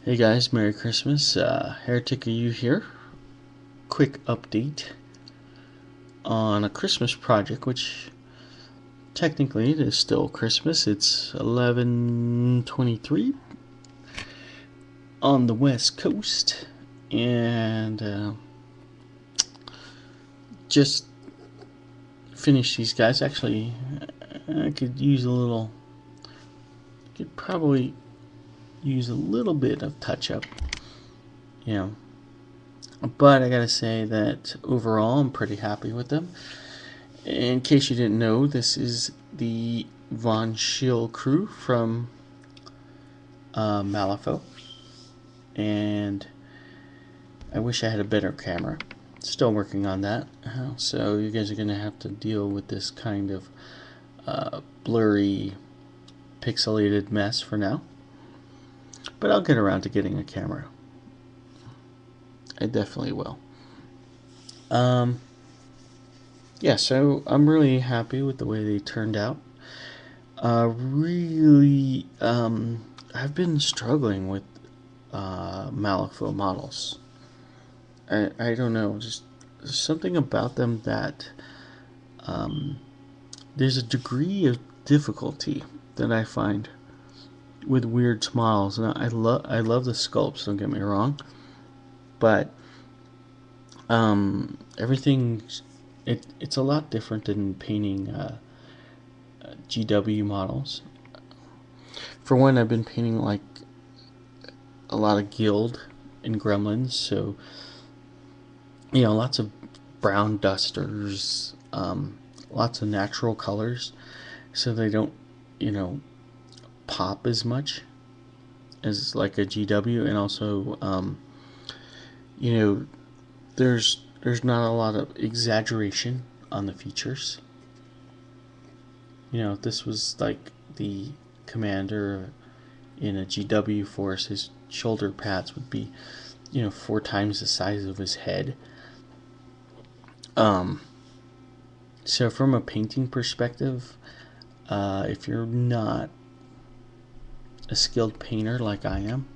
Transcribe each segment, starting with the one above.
Hey guys, Merry Christmas. Heretic, are you here? Quick update on a Christmas project, which technically it is still Christmas. It's 11:23 on the West Coast, and just finished these guys. Actually, I could use a little. Could probably use a little bit of touch up, you know. But I gotta say that overall, I'm pretty happy with them. In case you didn't know, this is the Von Schill crew from Malifaux, and I wish I had a better camera. Still working on that, so you guys are going to have to deal with this kind of blurry, pixelated mess for now. But I'll get around to getting a camera. I definitely will. Yeah, so I'm really happy with the way they turned out. Really, I've been struggling with Malifaux models. I don't know, just something about them that there's a degree of difficulty that I find with weird models. And I love the sculpts. Don't get me wrong, but everything it's a lot different than painting GW models. For one, I've been painting like a lot of guild and gremlins, so lots of brown dusters, lots of natural colors, so they don't pop as much as like a GW. And also there's not a lot of exaggeration on the features. If this was like the commander in a GW force, his shoulder pads would be 4 times the size of his head. So from a painting perspective, if you're not a skilled painter like I am,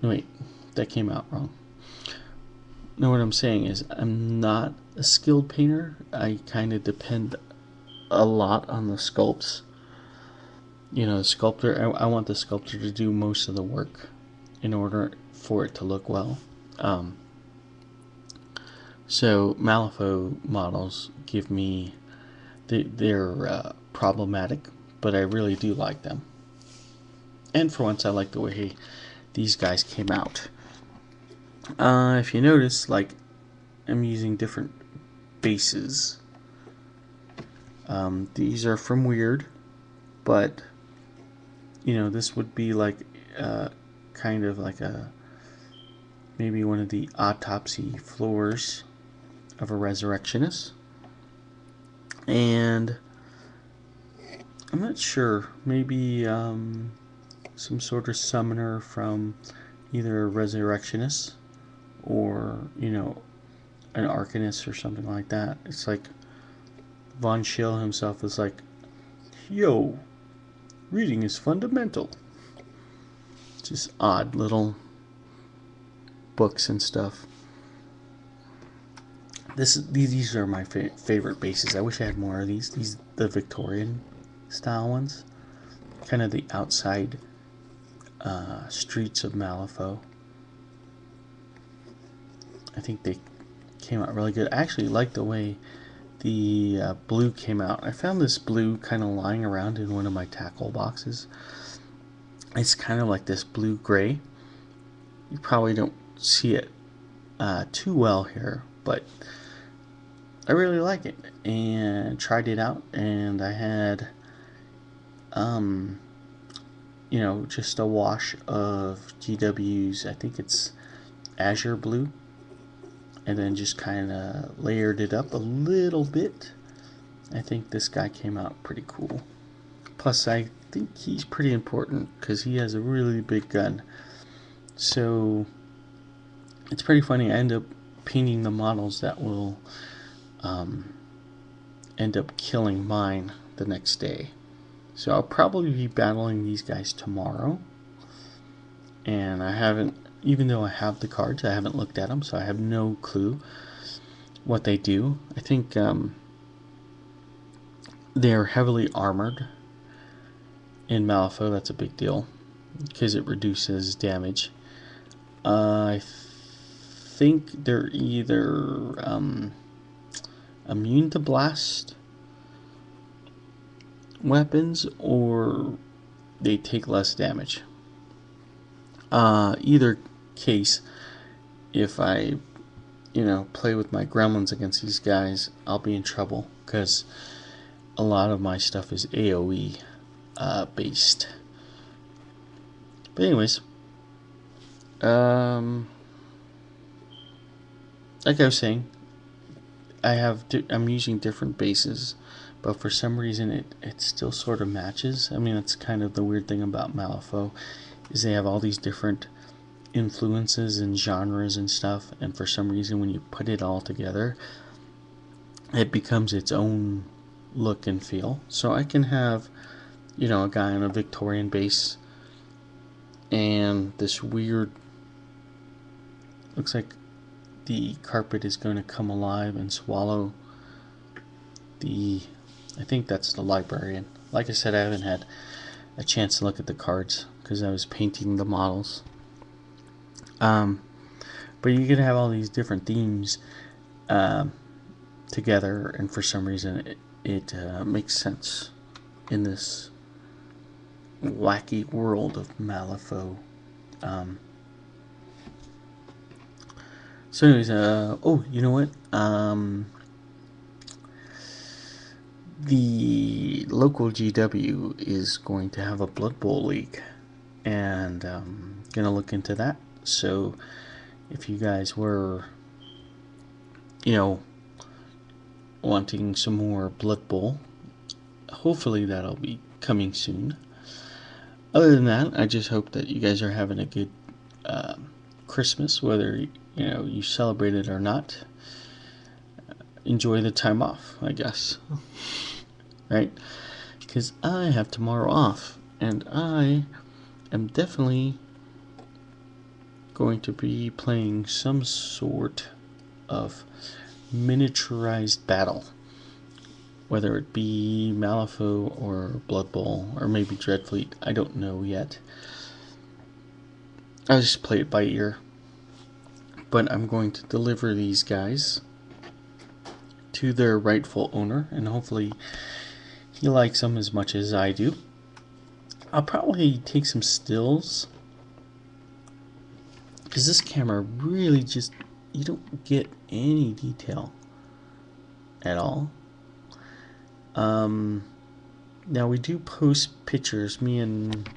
no wait, that came out wrong. No, what I'm saying is I'm not a skilled painter. I kind of depend a lot on the sculpts. The sculptor, I want the sculptor to do most of the work in order for it to look well. So Malifaux models give me, they're problematic, but I really do like them. And for once, I like the way these guys came out. If you notice, like, I'm using different bases. These are from Weird, but this would be like kind of like maybe one of the autopsy floors of a resurrectionist. And I'm not sure, maybe some sort of summoner from either a resurrectionist or an arcanist or something like that. It's like Von Schill himself is like, yo, reading is fundamental. Just odd little books and stuff. These are my favorite bases. I wish I had more of these. The Victorian style ones, kind of the outside streets of Malifaux. I think they came out really good. I actually like the way the blue came out. I found this blue kind of lying around in one of my tackle boxes. It's kind of like this blue-gray. You probably don't see it too well here, but I really like it and tried it out. And I had just a wash of GW's, I think it's Azure Blue, and then just kind of layered it up a little bit. I think this guy came out pretty cool. Plus, I think he's pretty important because he has a really big gun. So it's pretty funny. I end up painting the models that will end up killing mine the next day. So I'll probably be battling these guys tomorrow. and I haven't, even though I have the cards, I haven't looked at them, so I have no clue what they do. I think they're heavily armored in Malifaux. That's a big deal because it reduces damage. I think they're either immune to blast weapons or they take less damage. Either case, if I, play with my gremlins against these guys, I'll be in trouble because a lot of my stuff is AoE based. But anyways, like I was saying, I'm using different bases, but for some reason it still sort of matches. I mean, that's kind of the weird thing about Malifaux, is they have all these different influences and genres and stuff, and for some reason when you put it all together, it becomes its own look and feel. So I can have, a guy on a Victorian base and this weird, looks like the carpet is going to come alive and swallow I think that's the librarian. Like I said, I haven't had a chance to look at the cards because I was painting the models. But you can have all these different themes together, and for some reason it makes sense in this wacky world of Malifaux. So anyways, oh, you know what? The local GW is going to have a Blood Bowl league, and gonna look into that. So if you guys were, wanting some more Blood Bowl, hopefully that'll be coming soon. Other than that, I just hope that you guys are having a good Christmas, whether you celebrate it or not. Enjoy the time off, I guess. Right? Because I have tomorrow off, and I am definitely going to be playing some sort of miniaturized battle, whether it be Malifaux or Blood Bowl or maybe Dreadfleet. I don't know yet. I just play it by ear. But I'm going to deliver these guys to their rightful owner, and hopefully he likes them as much as I do. I'll probably take some stills, because this camera really just, you don't get any detail at all. Now we do post pictures, me and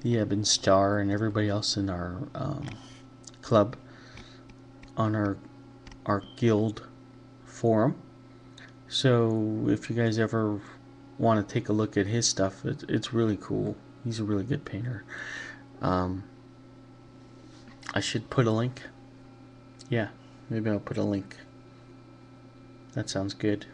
the Ebon Star and everybody else in our club, on our guild forum. So if you guys ever want to take a look at his stuff, it's really cool. He's a really good painter. I should put a link. Yeah, maybe I'll put a link. That sounds good.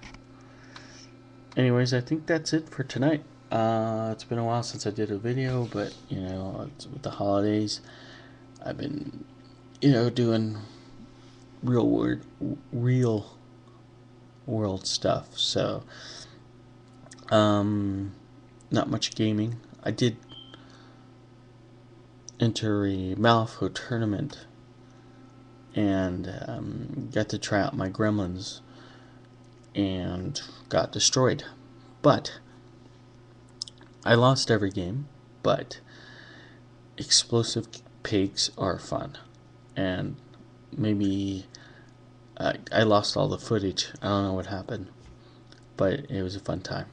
Anyways, I think that's it for tonight. It's been a while since I did a video, but with the holidays, I've been doing real world stuff. So not much gaming. I did enter a Malifaux tournament and got to try out my gremlins and got destroyed. But I lost every game, but explosive pigs are fun. And maybe I lost all the footage. I don't know what happened, but it was a fun time.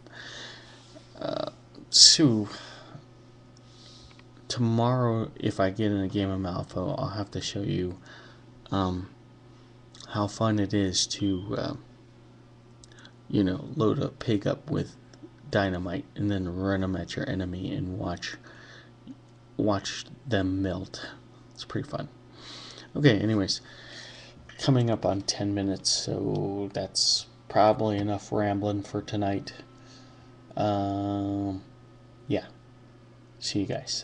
So tomorrow, if I get in a game of Malifaux, I'll have to show you how fun it is to load a pig up with dynamite and then run them at your enemy and watch them melt. It's pretty fun. Okay, anyways, coming up on 10 minutes, so that's probably enough rambling for tonight. Yeah, see you guys.